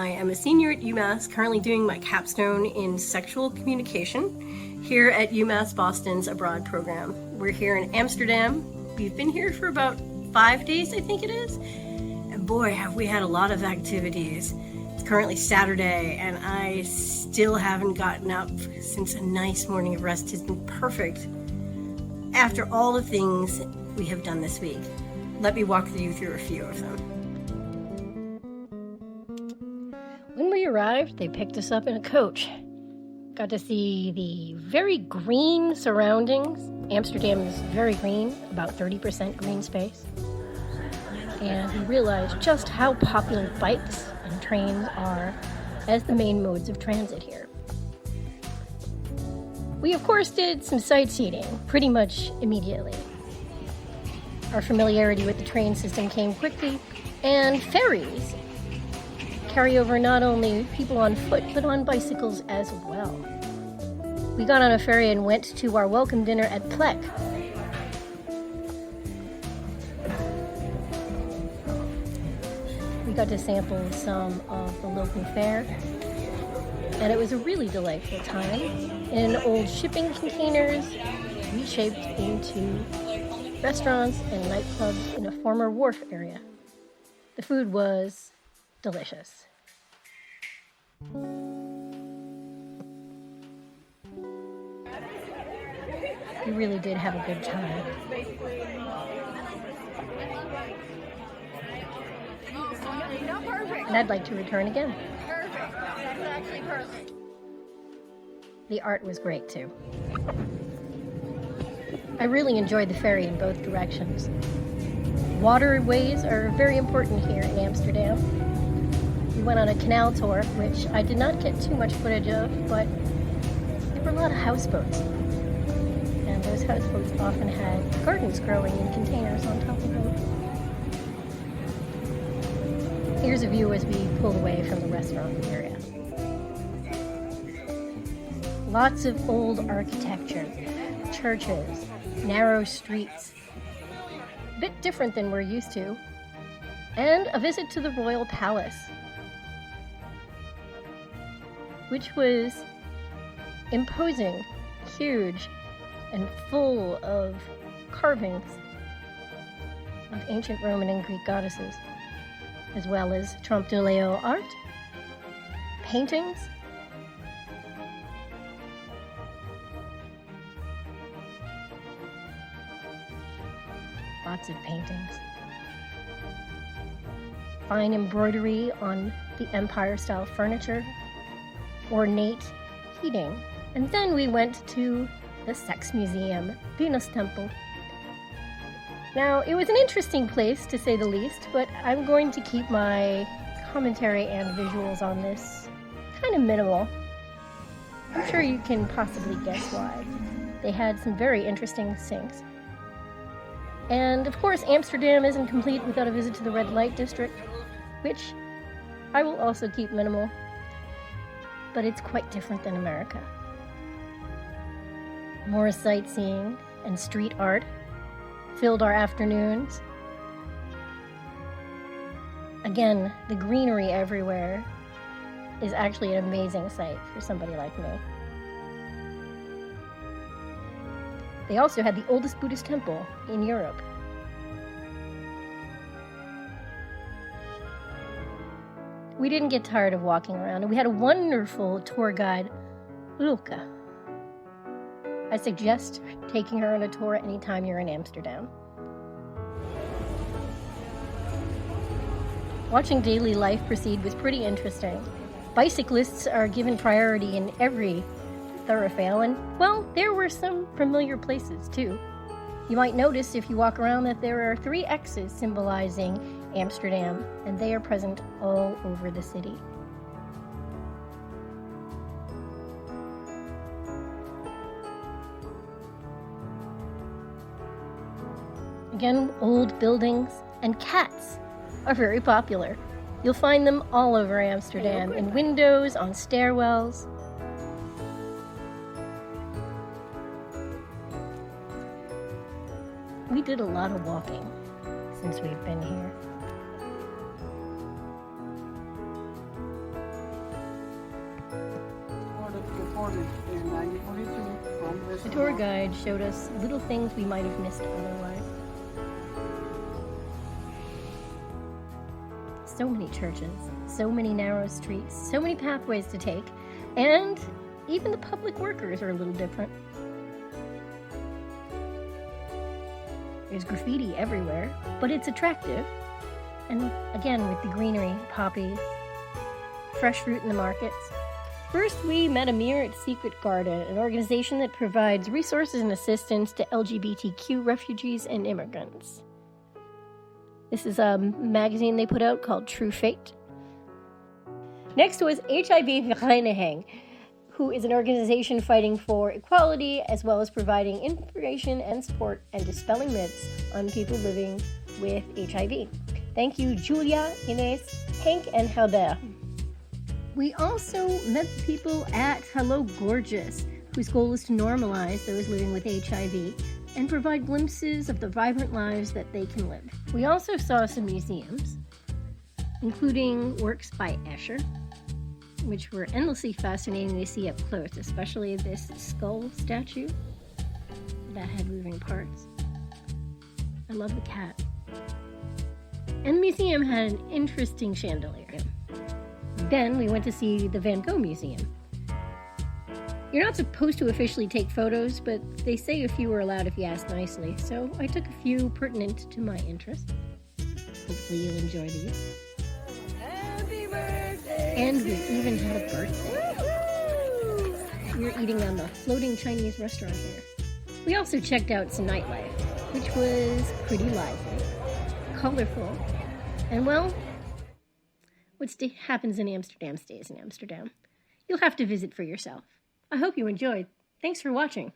I am a senior at UMass, currently doing my capstone in sexual communication here at UMass Boston's Abroad program. We're here in Amsterdam. We've been here for about 5 days, I think it is. And boy, have we had a lot of activities. It's currently Saturday, and I still haven't gotten up since a nice morning of rest has been perfect after all the things we have done this week. Let me walk you through a few of them. When we arrived, they picked us up in a coach. Got to see the very green surroundings. Amsterdam is very green, about 30% green space. And we realized just how popular bikes and trains are as the main modes of transit here. We, of course, did some sightseeing pretty much immediately. Our familiarity with the train system came quickly, and ferries carry over not only people on foot, but on bicycles as well. We got on a ferry and went to our welcome dinner at Plek. We got to sample some of the local fare, and it was a really delightful time. In old shipping containers, reshaped into restaurants and nightclubs in a former wharf area. The food was delicious. We really did have a good time. And I'd like to return again. Perfect. That's actually perfect. The art was great too. I really enjoyed the ferry in both directions. Waterways are very important here in Amsterdam. We went on a canal tour, which I did not get too much footage of, but there were a lot of houseboats. And those houseboats often had gardens growing in containers on top of them. Here's a view as we pulled away from the restaurant area. Lots of old architecture, churches, narrow streets. A bit different than we're used to. And a visit to the Royal Palace, which was imposing, huge, and full of carvings of ancient Roman and Greek goddesses, as well as Trompe l'oeil art, paintings, lots of paintings, fine embroidery on the Empire-style furniture, ornate heating. And then we went to the Sex Museum, Venus Temple. Now, it was an interesting place, to say the least, but I'm going to keep my commentary and visuals on this kind of minimal. I'm sure you can possibly guess why. They had some very interesting sinks. And of course, Amsterdam isn't complete without a visit to the red light district, which I will also keep minimal, but it's quite different than America. More sightseeing and street art filled our afternoons. Again, the greenery everywhere is actually an amazing sight for somebody like me. They also had the oldest Buddhist temple in Europe. We didn't get tired of walking around, and we had a wonderful tour guide, Ulke. I suggest taking her on a tour anytime you're in Amsterdam. Watching daily life proceed was pretty interesting. Bicyclists are given priority in every thoroughfare, and, well, there were some familiar places too. You might notice if you walk around that there are 3 X's symbolizing Amsterdam, and they are present all over the city. Again, old buildings and cats are very popular. You'll find them all over Amsterdam, in windows, on stairwells. We did a lot of walking since we've been here. The tour guide showed us little things we might have missed otherwise. So many churches, so many narrow streets, so many pathways to take, and even the public workers are a little different. There's graffiti everywhere, but it's attractive. And again, with the greenery, poppies, fresh fruit in the markets. First, we met Amir at Secret Garden, an organization that provides resources and assistance to LGBTQ refugees and immigrants. This is a magazine they put out called True Fate. Next was HIV Vereniging, who is an organization fighting for equality as well as providing information and support and dispelling myths on people living with HIV. Thank you, Julia, Ines, Hank, and Helder. We also met the people at Hello Gorgeous, whose goal is to normalize those living with HIV and provide glimpses of the vibrant lives that they can live. We also saw some museums, including works by Escher, which were endlessly fascinating to see up close, especially this skull statue that had moving parts. I love the cat. And the museum had an interesting chandelier. Then we went to see the Van Gogh Museum. You're not supposed to officially take photos, but they say a few are allowed if you ask nicely, so I took a few pertinent to my interest. Hopefully you'll enjoy these. Happy birthday! And we even had a birthday. We were eating on the floating Chinese restaurant here. We also checked out some nightlife, which was pretty lively, colorful, and well, what happens in Amsterdam stays in Amsterdam. You'll have to visit for yourself. I hope you enjoyed. Thanks for watching.